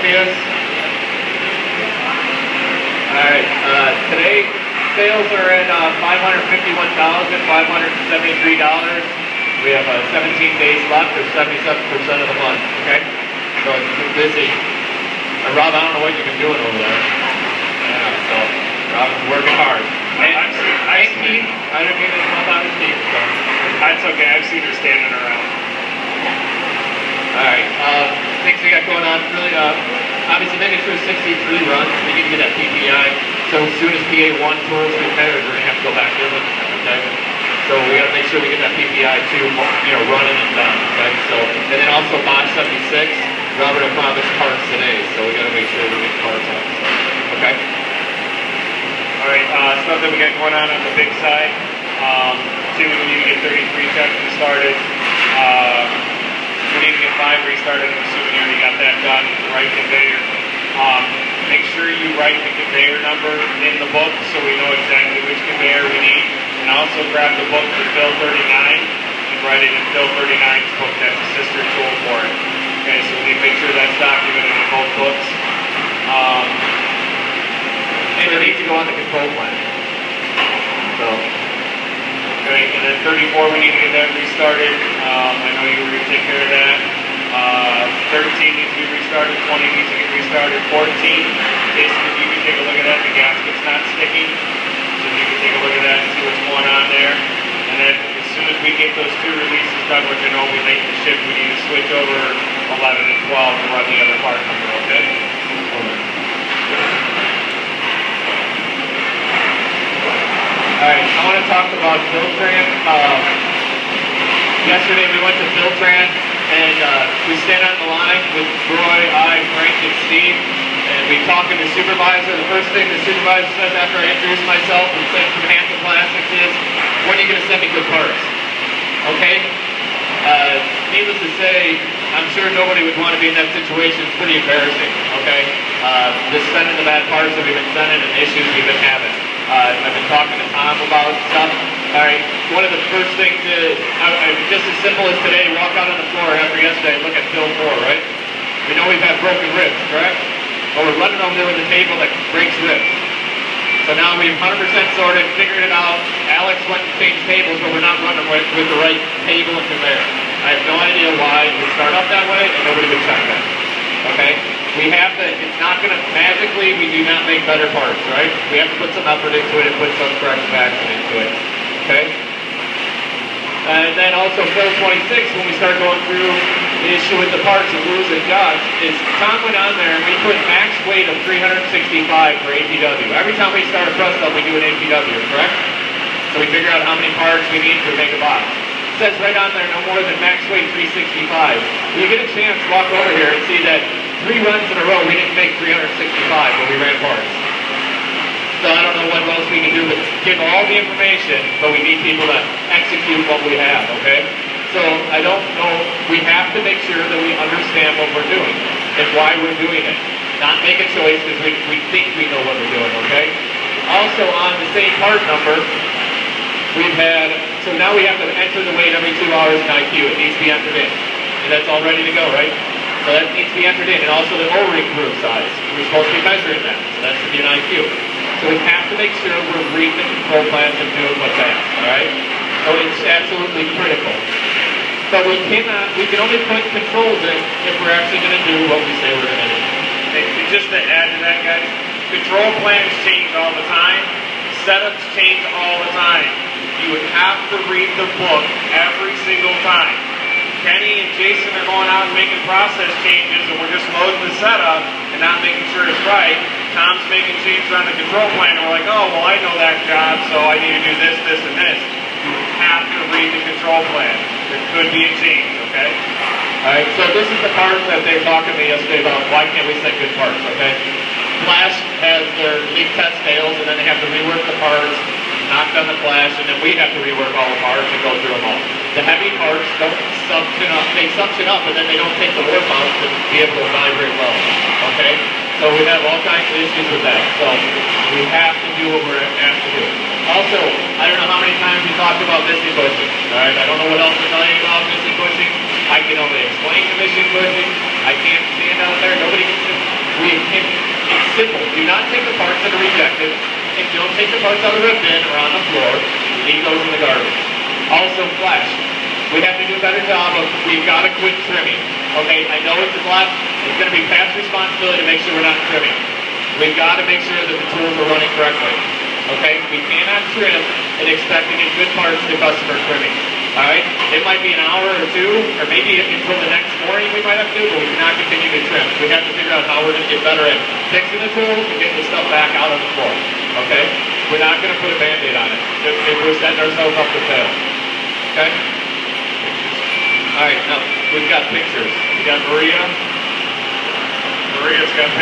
Morpheus. Alright, today sales are at $551,573. We have 17 days left, or 77% of the month, okay? So it's too busy. Rob, I don't know what you've been doing over there. Yeah, so Rob's working hard. And Keith, I don't mean to come out of Keith, so. That's okay, I've seen her standing around. Alright, things we got going on, really, obviously making sure 63 runs, we need to get that PPI. So as soon as PA1 tools repaired, we're going to have to go back in with them, okay? So we got to make sure we get that PPI 2, running and done, okay? So, and then also box 76, Robert and promised parts today, so we got to make sure we get parts on, so, okay? Alright, stuff that we got going on the big side. We need to get 33 sections started. We need to get 5 restarted. I'm assuming you already got that done. Right conveyor. Make sure you write the conveyor number in the book so we know exactly which conveyor we need. And also grab the book for Phil 39 and write it in Phil 39's book. That's a sister tool for it. Okay, so we need to make sure that's documented in both books. And it needs to go on the control plan. So. Okay, and then 34, we need to get that restarted. I know you were going to take care of that. 13 needs to be restarted. 20 needs to get restarted. 14, Jason, if you can take a look at that, the gasket's not sticking. So if you can take a look at that and see what's going on there. And then as soon as we get those 2 releases done, which I know we late in the shift, we need to switch over 11 and 12 to run the other part number, okay? Alright, I want to talk about Filtran. Yesterday we went to Filtran and we stand on the line with Roy, I, Frank, and Steve, and we talk to the supervisor. The first thing the supervisor says after I introduce myself and said from Hanson Plastics is, when are you going to send me good parts? Okay? Needless to say, I'm sure nobody would want to be in that situation. It's pretty embarrassing, okay? Just sending the bad parts that we've been sending and issues we've been having. I've been talking to Tom about stuff. Alright, one of the first things is, just as simple as today, walk out on the floor after yesterday and look at Phil 4, right? We know we've had broken ribs, correct? But we're running over there with a table that breaks ribs. So now we've 100% sorted, figured it out. Alex went to change tables, but we're not running with the right table and conveyor. I have no idea why we start up that way and nobody would check that. Okay? We have to, it's not going to, magically, we do not make better parts, right? We have to put some effort into it and put some corrective action into it, okay? And then also Phil 26, when we start going through the issue with the parts and rules and jogs, is Tom went on there and we put max weight of 365 for APW. Every time we start a press up, we do an APW, correct? So we figure out how many parts we need to make a box. It says right on there, no more than max weight 365. When you get a chance, walk over here and see that 3 runs in a row, we didn't make 365 when we ran parts. So I don't know what else we can do but give all the information, but we need people to execute what we have, okay? So I don't know, we have to make sure that we understand what we're doing and why we're doing it. Not make a choice because we think we know what we're doing, okay? Also on the same part number, we've had, so now we have to enter the weight every 2 hours in IQ. It needs to be entered in. And that's all ready to go, right? So that needs to be entered in, and also the O-ring groove size. We're supposed to be measuring that, so that should be an IQ. So we have to make sure we're reading the control plans and doing what's asked, all right? So it's absolutely critical. But we can only put controls in if we're actually going to do what we say we're going to do. And just to add to that, guys, control plans change all the time. Setups change all the time. You would have to read the book every single time. Kenny and Jason are going out and making process changes, and we're just loading the setup and not making sure it's right. Tom's making changes on the control plan, and we're like, oh, well, I know that job, so I need to do this, this, and this. You have to read the control plan. There could be a change, okay? All right, so this is the part that they were talking to me yesterday about why can't we send good parts, okay? Flash has their leak test fails, and then they have to rework the parts, knock down the flash, and then we have to rework all the parts and go through them all. The heavy parts don't suction up. They suction up, and then they don't take the warp out to be able to vibrate well. Okay? So we have all kinds of issues with that. So we have to do what we're asked to do. Also, I don't know how many times we talked about missing bushing. All right? I don't know what else to tell you about missing bushing. I can only explain the missing bushing. I can't stand out there. Nobody can Do not take the parts that are rejected, and don't take the parts out of the bin or on the floor. Leave those in the garbage. Also, flesh. We have to do a better job of, we've got to quit trimming. Okay, I know it's going to be Pat's responsibility to make sure we're not trimming. We've got to make sure that the tools are running correctly. Okay, we cannot trim and expect to get good parts to customer trimming. All right, it might be an hour or two, or maybe until the next morning we might have to, but we cannot continue to trim. We have to figure out how we're going to get better at fixing the tools and getting the stuff back out on the floor. Okay, we're not going to put a Band-Aid on it. If we're setting ourselves up to fail. Okay. All right, now we've got pictures. We got Maria. Maria's got pictures.